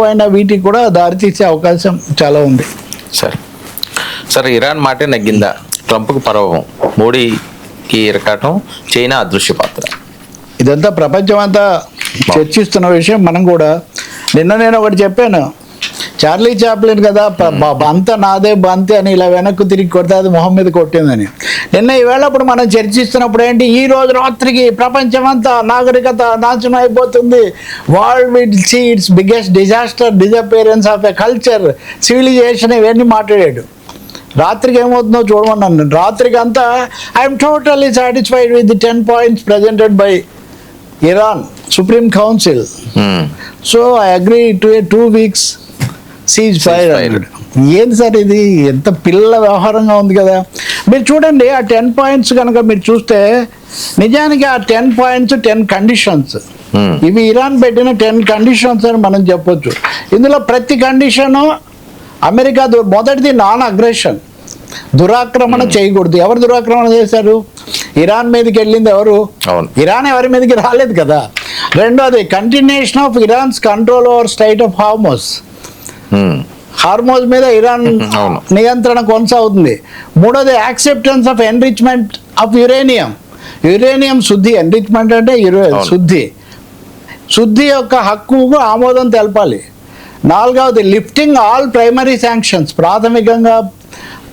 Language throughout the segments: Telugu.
అయిన వీటికి కూడా దారితీసే అవకాశం చాలా ఉంది. సరే ఇరాన్ మాటే నగ్గిందా? ట్రంప్కు పరవం, మోడీకి ఇరకాటం, చైనా అదృశ్య పాత్ర. ఇదంతా ప్రపంచం అంతా చర్చిస్తున్న విషయం. మనం కూడా నేను ఒకటి చెప్పాను, చార్లీ చాప్లిన్ కదా అంత నాదే బంతి అని ఇలా వెనక్కు తిరిగి కొడితే అది మొహం మీద కొట్టిందని. ఈవేళప్పుడు మనం చర్చిస్తున్నప్పుడు ఏంటి, ఈ రోజు రాత్రికి ప్రపంచం అంతా నాగరికత నాశనం అయిపోతుంది, world will see its biggest disaster, disappearance of a culture, civilization, ఇవన్నీ మాట్లాడాడు. రాత్రికి ఏమవుతుందో చూడమన్నాను. రాత్రికి అంతా I'm totally satisfied with the 10 points presented by Iran Supreme Council. So I agree to a 2 weeks cease fire అన్నాడు. ఏంది సార్ ఇది, ఎంత పిల్ల వ్యవహారంగా ఉంది కదా. మీరు చూడండి ఆ 10 points కనుక మీరు చూస్తే నిజానికి ఆ 10 points 10 conditions. ఇవి ఇరాన్ పెట్టిన 10 conditions అని మనం చెప్పొచ్చు. ఇందులో ప్రతి కండిషను అమెరికా మొదటిది నాన్ అగ్రెషన్, దురాక్రమణ చేయకూడదు. ఎవరు దురాక్రమణ చేశారు? ఇరాన్ మీదకి వెళ్ళింది ఎవరు? ఇరాన్ ఎవరి మీదకి రాలేదు కదా. రెండోది continuation of Iran's control over state of Hormuz మీద ఇరాన్ నియంత్రణ కొనసాగుతుంది. మూడోది acceptance of enrichment of uranium శుద్ధి. ఎన్రిచ్మెంట్ అంటే శుద్ధి యొక్క హక్కుకు ఆమోదం తెలపాలి. నాలుగవది లిఫ్టింగ్ ఆల్ ప్రైమరీ శాంక్షన్స్, ప్రాథమికంగా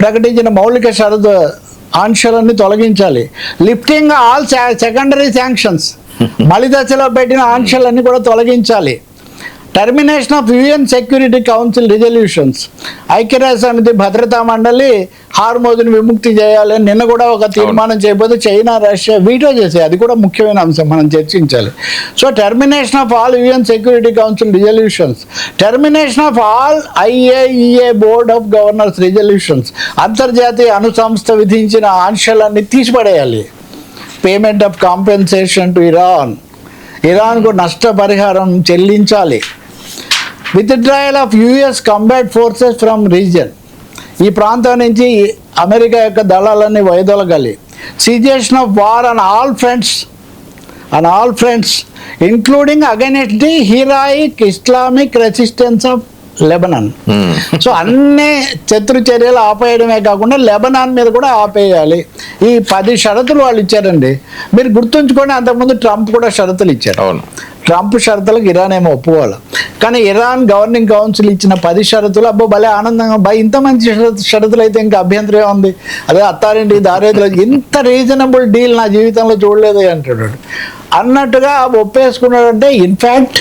ప్రకటించిన మౌలిక షరతు ఆంక్షలన్నీ తొలగించాలి. లిఫ్టింగ్ ఆల్ సెకండరీ శాంక్షన్స్, మలి దశలో పెట్టిన ఆంక్షలన్నీ కూడా తొలగించాలి. Termination of UN security council resolutions, ఐక్యరాజ్య సమితి భద్రతా మండలి హార్మోజ్ని విముక్తి చేయాలని నిన్న కూడా ఒక తీర్మానం చేయకపోతే చైనా రష్యా వీటో చేసాయి. అది కూడా ముఖ్యమైన అంశం, మనం చర్చించాలి. So termination of all UN security council resolutions, termination of all IAEA board of governors resolutions, అంతర్జాతీయ అణుసంస్థ విధించిన ఆంక్షలన్నీ తీసిపడేయాలి. పేమెంట్ ఆఫ్ కాంపెన్సేషన్ టు ఇరాన్కు నష్టపరిహారం చెల్లించాలి. Withdrawal of US combat forces from region, ఈ ప్రాంతం నుంచి అమెరికా యొక్క దళాలన్నీ వైదొలగాలి. Cessation of war on all fronts including against the heroic Islamic resistance of Lebanon. So అన్ని శత్రు చర్యలు ఆపేయడమే కాకుండా లెబనాన్ మీద కూడా ఆపేయాలి. ఈ 10 షరతులు వాళ్ళు ఇచ్చారండి. మీరు గుర్తుంచుకోండి, అంతకుముందు ట్రంప్ కూడా షరతులు ఇచ్చారు. ట్రంప్ షరతులకు ఇరాన్ ఏమో ఒప్పుకోవాలి, కానీ ఇరాన్ గవర్నింగ్ కౌన్సిల్ ఇచ్చిన 10 షరతులు అబ్బో భలే ఆనందంగా, ఇంత మంచి షరతులు అయితే ఇంకా అభ్యంతరం ఉంది, అదే అత్తారింటి దారేదిలో ఇంత రీజనబుల్ డీల్ నా జీవితంలో చూడలేదు అంటాడు. అన్నట్టుగా ఒప్పేసుకున్నాడంటే ఇన్ఫ్యాక్ట్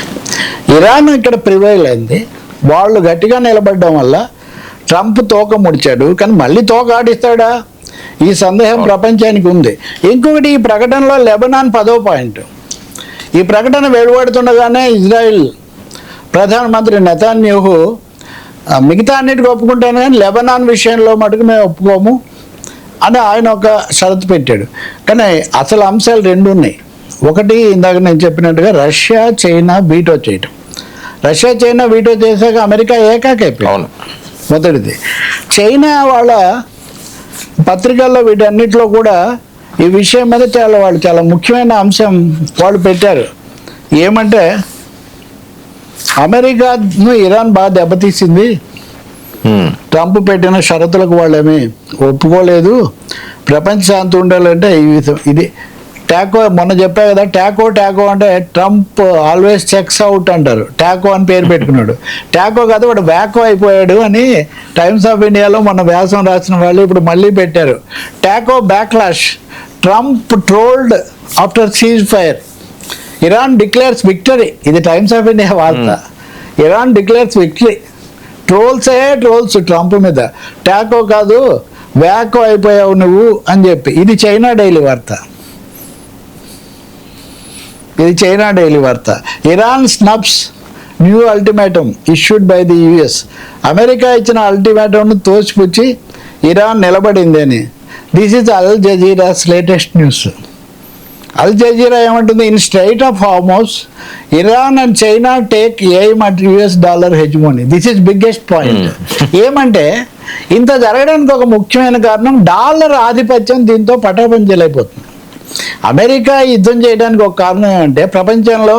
ఇరాన్ ఇక్కడ ప్రివైల్ అయింది. వాళ్ళు గట్టిగా నిలబడడం వల్ల ట్రంప్ తోక ముడిచాడు, కానీ మళ్ళీ తోక ఆడిస్తాడా ఈ సందేహం ప్రపంచానికి ఉంది. ఇంకొకటి, ఈ ప్రకటనలో లెబనాన్ 10వ పాయింట్. ఈ ప్రకటన వెలువడుతుండగానే ఇజ్రాయిల్ ప్రధానమంత్రి నెతన్యాహు మిగతా అన్నిటికీ ఒప్పుకుంటాను కానీ లెబనాన్ విషయంలో మటుకు మేము ఒప్పుకోము అని ఆయన ఒక షరతు పెట్టాడు. కానీ అసలు అంశాలు 2 ఉన్నాయి. ఒకటి, ఇందాక నేను చెప్పినట్టుగా రష్యా చైనా వీటో చేయటం. రష్యా చైనా వీటో చేశాక అమెరికా ఏకాకైపోయింది. మొదటిది. చైనా వాళ్ళ పత్రికల్లో వీటన్నిటిలో కూడా ఈ విషయం మీద వాళ్ళు చాలా ముఖ్యమైన అంశం వాళ్ళు పెట్టారు. ఏమంటే అమెరికాను ఇరాన్ బాగా దెబ్బతీసింది, ట్రంప్ పెట్టిన షరతులకు వాళ్ళేమీ ఒప్పుకోలేదు, ప్రపంచ శాంతి ఉండాలంటే ఇది టాకో. మొన్న చెప్పా కదా, టాకో అంటే ట్రంప్ ఆల్వేస్ చెక్స్ అవుట్ అంటారు. టాకో అని పేరు పెట్టుకున్నాడు. టాకో కాదు, వాడు వ్యాకో అయిపోయాడు అని టైమ్స్ ఆఫ్ ఇండియాలో మొన్న వ్యాసం రాసిన వాళ్ళు ఇప్పుడు మళ్ళీ పెట్టారు. Taco backlash, Trump trolled after ceasefire, Iran declares victory. ఇది టైమ్స్ ఆఫ్ ఇండియా వార్త. Iran declares victory, trolls Trump మీద. టాకో కాదు, వ్యాకో అయిపోయావు నువ్వు అని చెప్పి. ఇది చైనా డైలీ వార్త. Iran snubs new ultimatum issued by the US. America ఇచ్చిన అల్టిమేటంను తోసిపుచ్చి ఇరాన్ నిలబడింది అని. This is Al Jazeera's latest news. Al Jazeera ఏమంటుంది, in strait of Hormuz Iran and China take aim at US dollar hegemony. This is biggest point. ఏమంటే ఇంత జరగడానికి ఒక ముఖ్యమైన కారణం డాలర్ ఆధిపత్యం దీంతో పటాపంచలైపోతుంది. అమెరికా యుద్ధం చేయడానికి ఒక కారణం ఏమంటే ప్రపంచంలో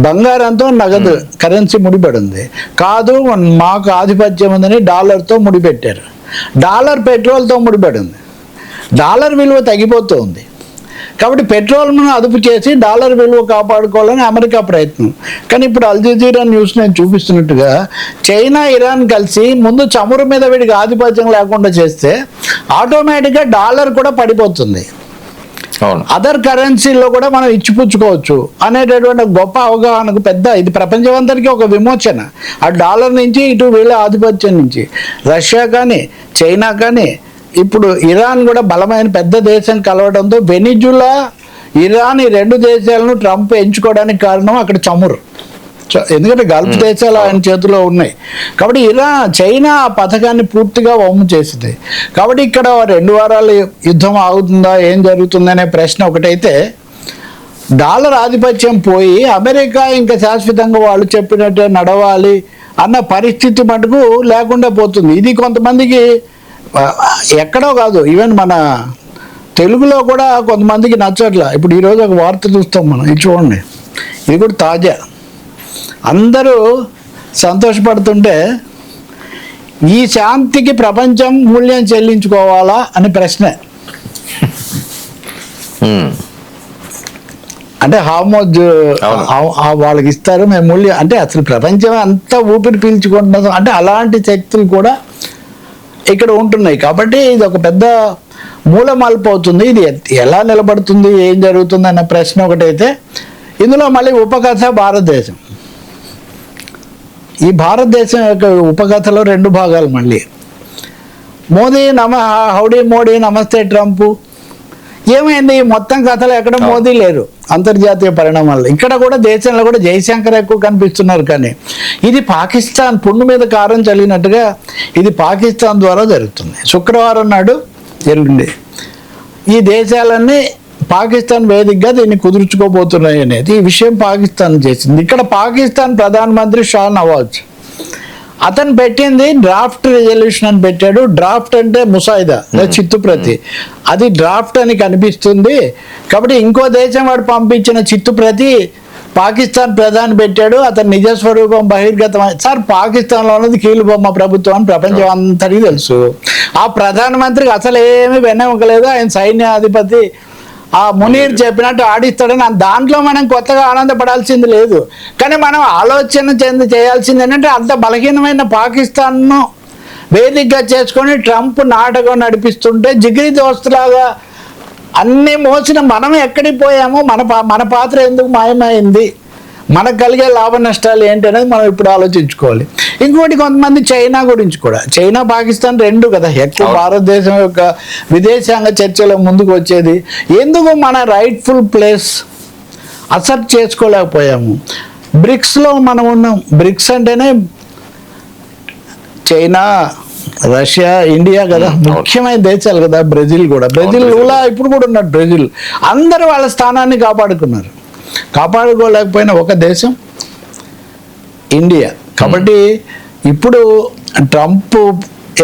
బంగారంతో నగదు కరెన్సీ ముడిపడి ఉంది. కాదు మాకు ఆధిపత్యం ఉందని డాలర్తో ముడిపెట్టారు. డాలర్ పెట్రోల్తో ముడిపడి ఉంది. డాలర్ విలువ తగ్గిపోతుంది. కాబట్టి పెట్రోల్ను అదుపు చేసి డాలర్ విలువ కాపాడుకోవాలని అమెరికా ప్రయత్నం. కానీ ఇప్పుడు అల్ జజీరా న్యూస్ నేను చూపిస్తున్నట్టుగా చైనా ఇరాన్ కలిసి ముందు చమురు మీద వీడికి ఆధిపత్యం లేకుండా చేస్తే ఆటోమేటిక్గా డాలర్ కూడా పడిపోతుంది. అదర్ కరెన్సీలో కూడా మనం ఇచ్చిపుచ్చుకోవచ్చు అనేటటువంటి గొప్ప అవగాహనకు పెద్ద ఇది ప్రపంచమంతటికీ ఒక విమోచన. ఆ డాలర్ నుంచి ఇటు వీళ్ళ ఆధిపత్యం నుంచి రష్యా కానీ చైనా కానీ ఇప్పుడు ఇరాన్ కూడా బలమైన పెద్ద దేశం కలవడంతో వెనిజులా ఇరాన్ ఈ రెండు దేశాలను ట్రంప్ ఎంచుకోవడానికి కారణం అక్కడ చమురు. ఎందుకంటే గల్ఫ్ దేశాలు ఆయన చేతిలో ఉన్నాయి. కాబట్టి చైనా ఆ పథకాన్ని పూర్తిగా వమ్ము చేసింది. కాబట్టి ఇక్కడ 2 వారాలు యుద్ధం ఆగుతుందా ఏం జరుగుతుందనే ప్రశ్న ఒకటైతే, డాలర్ ఆధిపత్యం పోయి అమెరికా ఇంకా శాశ్వతంగా వాళ్ళు చెప్పినట్టే నడవాలి అన్న పరిస్థితి మటుకు లేకుండా పోతుంది. ఇది కొంతమందికి ఎక్కడో కాదు, ఈవెన్ మన తెలుగులో కూడా కొంతమందికి నచ్చట్లా. ఇప్పుడు ఈరోజు ఒక వార్త చూస్తాం మనం, ఇది చూడండి, ఇది కూడా తాజా. అందరూ సంతోషపడుతుంటే ఈ శాంతికి ప్రపంచం మూల్యం చెల్లించుకోవాలా అని ప్రశ్న. అంటే హామోజ్ వాళ్ళకి ఇస్తారు, మేము మూల్యం అంటే అసలు ప్రపంచం అంతా ఊపిరి పీల్చుకుంటున్నాం అంటే అలాంటి శక్తులు కూడా ఇక్కడ ఉంటున్నాయి. కాబట్టి ఇది ఒక పెద్ద మూలమల్పు అవుతుంది. ఇది ఎలా నిలబడుతుంది, ఏం జరుగుతుంది అన్న ప్రశ్న ఒకటైతే, ఇందులో మళ్ళీ ఉపకథ భారతదేశం. ఈ భారతదేశం యొక్క ఉపకథలో 2 భాగాలు మళ్ళీ. మోదీ హౌడీ మోడీ, నమస్తే ట్రంప్. ఏమైంది మొత్తం కథలో ఎక్కడ మోదీ లేరు అంతర్జాతీయ పరిణామాలు. ఇక్కడ కూడా దేశంలో కూడా జయశంకర్ ఎక్కువ కనిపిస్తున్నారు. కానీ ఇది పాకిస్తాన్ పుండు మీద కారం చల్లినట్టుగా ఇది పాకిస్తాన్ ద్వారా జరుగుతుంది. శుక్రవారం నాడు ఎల్లుండి ఈ దేశాలన్నీ పాకిస్తాన్ వేదికగా దీన్ని కుదుర్చుకోబోతున్నాయి అనేది ఈ విషయం పాకిస్తాన్ చేసింది. ఇక్కడ పాకిస్తాన్ ప్రధానమంత్రి షా నవాజ్ అతను పెట్టింది డ్రాఫ్ట్ రిజల్యూషన్ అని పెట్టాడు. డ్రాఫ్ట్ అంటే ముసాయిదా, చిత్తుప్రతి. అది డ్రాఫ్ట్ అని కనిపిస్తుంది. కాబట్టి ఇంకో దేశం వాడు పంపించిన చిత్తుప్రతి పాకిస్తాన్ ప్రధాని పెట్టాడు. అతని నిజస్వరూపం బహిర్గతం. సార్, పాకిస్తాన్లో ఉన్నది కీలుబొమ్మ ప్రభుత్వం అని ప్రపంచం అంతటికీ తెలుసు. ఆ ప్రధానమంత్రికి అసలు ఏమీ వెన్నెముకలేదు. ఆయన సైన్యాధిపతి ఆ మునీర్ చెప్పినట్టు ఆడిస్తాడని దాంట్లో మనం కొత్తగా ఆనందపడాల్సింది లేదు. కానీ మనం ఆలోచన చేయాల్సింది ఏంటంటే అంత బలహీనమైన పాకిస్తాన్ను వేదికగా చేసుకొని ట్రంప్ నాటకం నడిపిస్తుంటే జిగిరి దోస్తులాగా అన్నీ మోసిన మనం ఎక్కడికి పోయామో, మన పాత్ర ఎందుకు మాయమైంది, మనకు కలిగే లాభ నష్టాలు ఏంటి అనేది మనం ఇప్పుడు ఆలోచించుకోవాలి. ఇంకోటి కొంతమంది చైనా గురించి కూడా, చైనా పాకిస్తాన్ 2 కదా ఎక్కువ భారతదేశం యొక్క విదేశాంగ చర్చలో ముందుకు వచ్చేది. ఎందుకు మన రైట్ఫుల్ ప్లేస్ అసెప్ట్ చేసుకోలేకపోయాము? బ్రిక్స్లో మనం ఉన్నాం. బ్రిక్స్ అంటేనే చైనా, రష్యా, ఇండియా కదా ముఖ్యమైన దేశాలు కదా. బ్రెజిల్ కూడా, బ్రెజిల్లో ఇప్పుడు కూడా ఉన్నాడు బ్రెజిల్. అందరూ వాళ్ళ స్థానాన్ని కాపాడుకోలేకపోయిన ఒక దేశం ఇండియా. కాబట్టి ఇప్పుడు ట్రంప్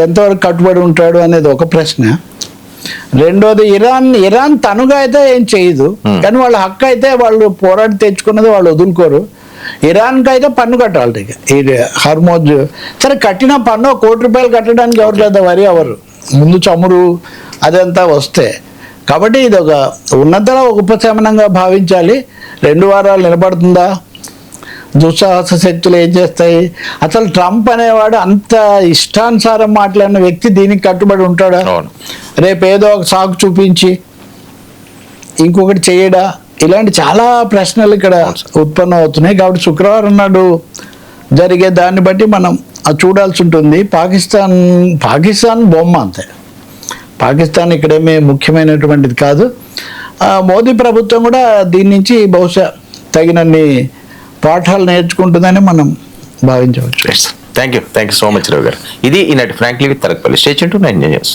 ఎంతవరకు కట్టుబడి ఉంటాడు అనేది ఒక ప్రశ్న. రెండోది ఇరాన్ తనుగా అయితే ఏం చేయదు, కానీ వాళ్ళ హక్కు అయితే వాళ్ళు పోరాడి తెచ్చుకున్నది వాళ్ళు వదులుకోరు. ఇరాన్కి అయితే పన్ను కట్టాలి. ఇది హర్మోజ్ సరే కట్టిన పన్ను ₹1 కోటి కట్టడానికి ఎవరు పెద్ద వరి ఎవరు, ముందు చమురు అదంతా వస్తే. కాబట్టి ఇది ఒక ఉన్నతర ఉపశమనంగా భావించాలి. 2 వారాలు నిలబడుతుందా? దుస్సాహస శక్తులు ఏం చేస్తాయి? అసలు ట్రంప్ అనేవాడు అంత ఇష్టానుసారం మాట్లాడిన వ్యక్తి దీనికి కట్టుబడి ఉంటాడా? రేపు ఏదో ఒక సాకు చూపించి ఇంకొకటి చేయడా? ఇలాంటి చాలా ప్రశ్నలు ఇక్కడ ఉత్పన్నం అవుతున్నాయి. కాబట్టి శుక్రవారం నాడు జరిగే దాన్ని బట్టి మనం చూడాల్సి ఉంటుంది. పాకిస్తాన్ బొమ్మ అంతే. పాకిస్తాన్ ఇక్కడేమీ ముఖ్యమైనటువంటిది కాదు. మోదీ ప్రభుత్వం కూడా దీని నుంచి బహుశా తగినన్ని పాఠాలు నేర్చుకుంటుందని మనం భావించవచ్చు. Thank you so much Rao garu. ఇది ఈనాటి frankly with Tarakapalli. Stay tuned to 9 news.